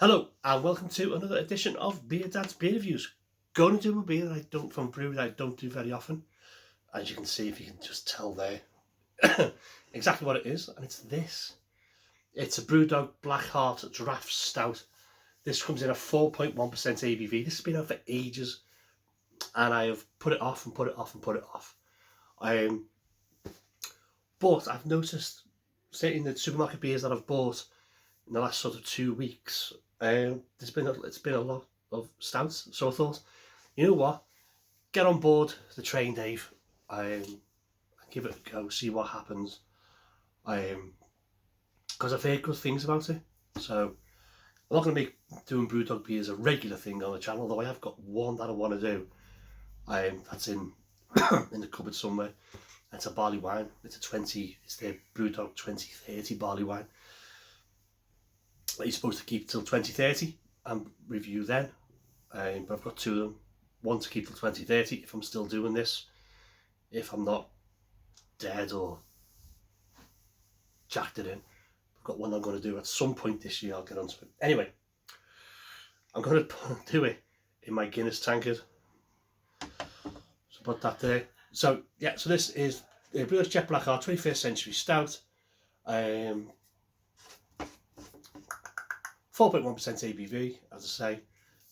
Hello and welcome to another edition of Beer Dad's Beer Reviews. Going to do a beer that I don't from brew that I don't do very often. As you can see, if you can just tell there, exactly what it is, and it's this. It's a Brewdog Black Heart Draught Stout. This comes in at 4.1% ABV. This has been out for ages, and I have put it off and put it off and put it off. But I've noticed, say in the supermarket beers that I've bought in the last sort of 2 weeks, it's been a lot of stouts. So I thought, you know what, get on board the train, Dave, and give it a go, see what happens. Because I've heard good things about it. So I'm not going to make doing Brewdog beers a regular thing on the channel, though I have got one that I want to do. That's in in the cupboard somewhere. It's a barley wine. It's the Brewdog 2030 barley wine. That you're supposed to keep till 2030 and review then. But I've got two of them. One to keep till 2030 if I'm still doing this. If I'm not dead or jacked it in. I've got one I'm going to do at some point this year. I'll get onto it. Anyway, I'm going to do it in my Guinness tankard. So put that there. So yeah, so this is the Brewdog Jet Black Heart 21st Century Stout. 4.1% ABV, as I say.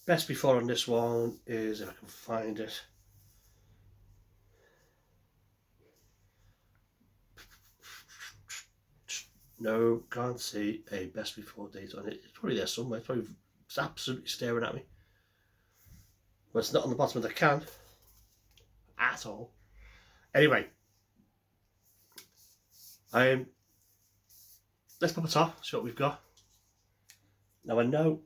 Best before on this one is, if I can find it, no, can't see a best before date on it. It's probably there somewhere. It's absolutely staring at me. But it's not on the bottom of the can at all. Anyway, let's pop a top, see what we've got. Now I know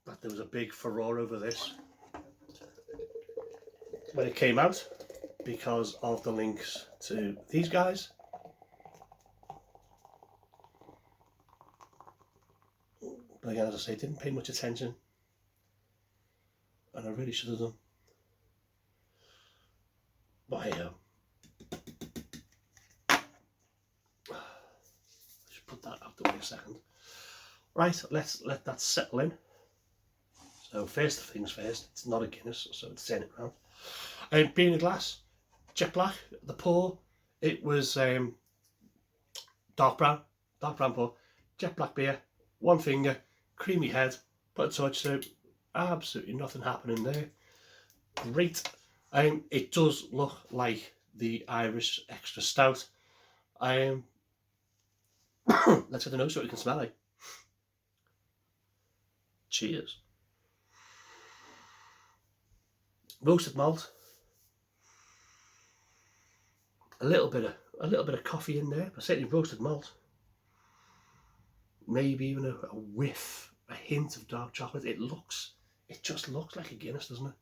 that there was a big furore over this when it came out because of the links to these guys. But again, as I say, didn't pay much attention, and I really should have done. But hey, I should put that out the way a second. Right, let's let that settle in. So first things first, it's not a Guinness, so it's turning it around. Beer in a glass, jet black. The pour, it was dark brown pour, jet black beer, one finger, creamy head, put a touch to it, absolutely nothing happening there. Great. It does look like the Irish Extra Stout. Let's get the nose so it can smell like. Cheers. Roasted malt. A little bit of coffee in there, but certainly roasted malt. Maybe even a whiff, a hint of dark chocolate. It just looks like a Guinness, doesn't it?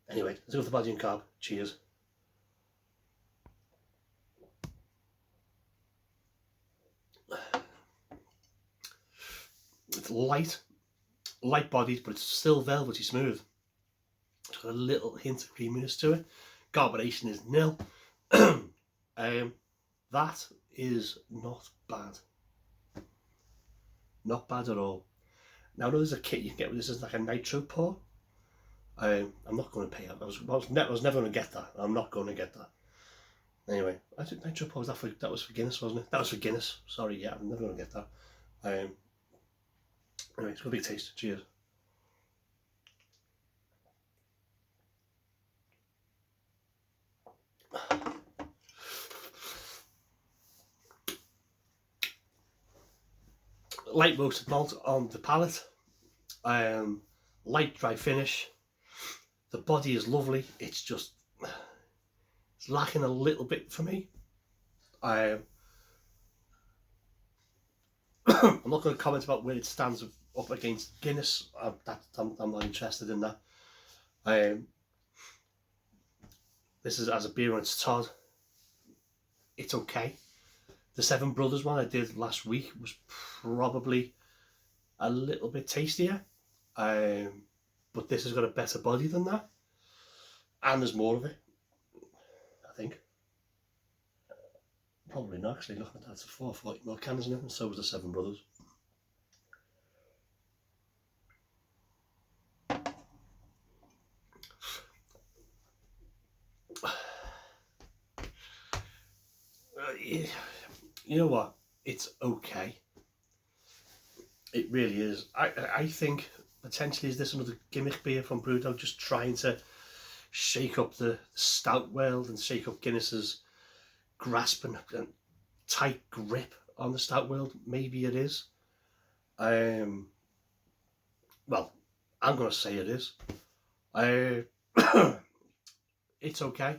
Anyway, let's go with the body and carb. Cheers. It's light bodied, but it's still velvety smooth. It's got a little hint of creaminess to it. Carbonation is nil. That is not bad. Not bad at all. Now I know there's a kit you can get with this is like a nitro pour. I'm not going to pay that. I was never going to get that. I'm not going to get that. Anyway, I think nitro pour that was for Guinness, wasn't it? That was for Guinness. Sorry, yeah, I'm never going to get that. Anyway, it's got a big taste. Cheers. Light roasted malt on the palate. Light dry finish. The body is lovely. It's lacking a little bit for me. I'm not going to comment about where it stands up against Guinness. I'm not interested in that. This is as a beer on its Todd. It's okay. The Seven Brothers one I did last week was probably a little bit tastier, but this has got a better body than that, and there's more of it, I think. Probably not, actually, looking at that, it's a 440ml can, isn't it? And so was the Seven Brothers. you know what? It's okay. It really is. I think potentially is this another gimmick beer from Brewdog, just trying to shake up the stout world and shake up Guinness's grasp and tight grip on the stout world. Maybe it is. Well, I'm going to say it is. It's okay.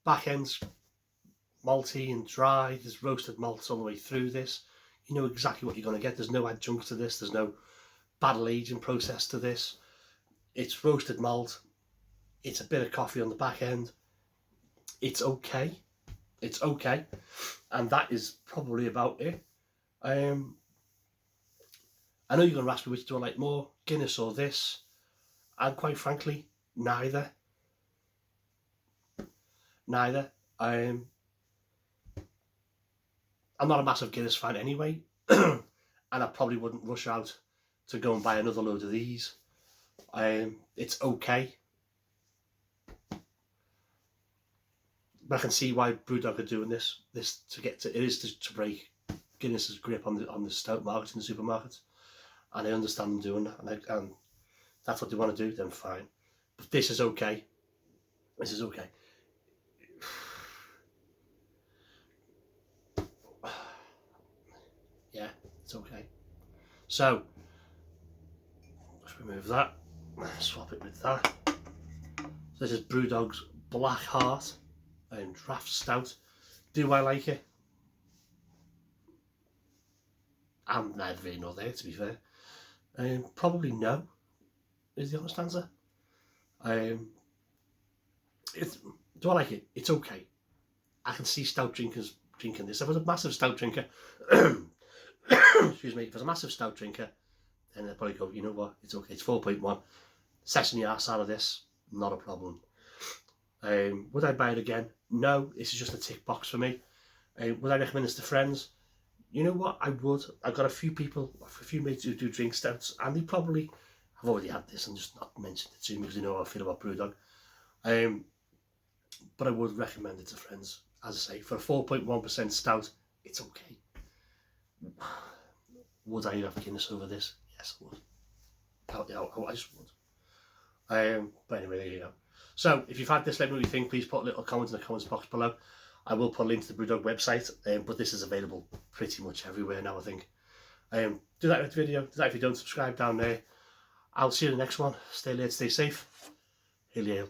Back end's malty and dry. There's roasted malts all the way through this. You know exactly what you're going to get. There's no adjuncts to this. There's no barrel aging process to this. It's roasted malt. It's a bit of coffee on the back end. It's okay. It's okay. And that is probably about it. I know you're going to ask me which do I like more, Guinness or this. And quite frankly, neither. Neither. I'm not a massive Guinness fan anyway. And I probably wouldn't rush out to go and buy another load of these. It's okay. But I can see why Brewdog are doing this. This to get to, it is to break Guinness's grip on the stout market in the supermarkets, and I understand them doing that, and that's what they want to do. Then fine, but this is okay. This is okay. Yeah, it's okay. So let's remove that. Swap it with that. So this is Brewdog's Black Heart and Draught Stout. Do I like it? I'm neither here nor there, to be fair. Probably no, is the honest answer. Do I like it? It's okay. I can see stout drinkers drinking this. If I was a massive stout drinker, excuse me, if I was a massive stout drinker, then I'd probably go, you know what, it's okay, it's 4.1. Session the arse out of this, not a problem. Would I buy it again? No, this is just a tick box for me. Would I recommend this to friends? You know what, I would. I've got a few mates who do drink stouts, and they probably have already had this and just not mentioned it to me because they know how I feel about Brewdog. But I would recommend it to friends. As I say, for a 4.1% stout, it's okay. Would I have Guinness over this? Yes, I would. I just would. But anyway, there you go. So, if you've had this, let me know what you think. Please put a little comment in the comments box below. I will put a link to the Brewdog website, but this is available pretty much everywhere now, I think. Do that with the video. Do that if you don't subscribe down there. I'll see you in the next one. Stay late, stay safe. Hail, hail.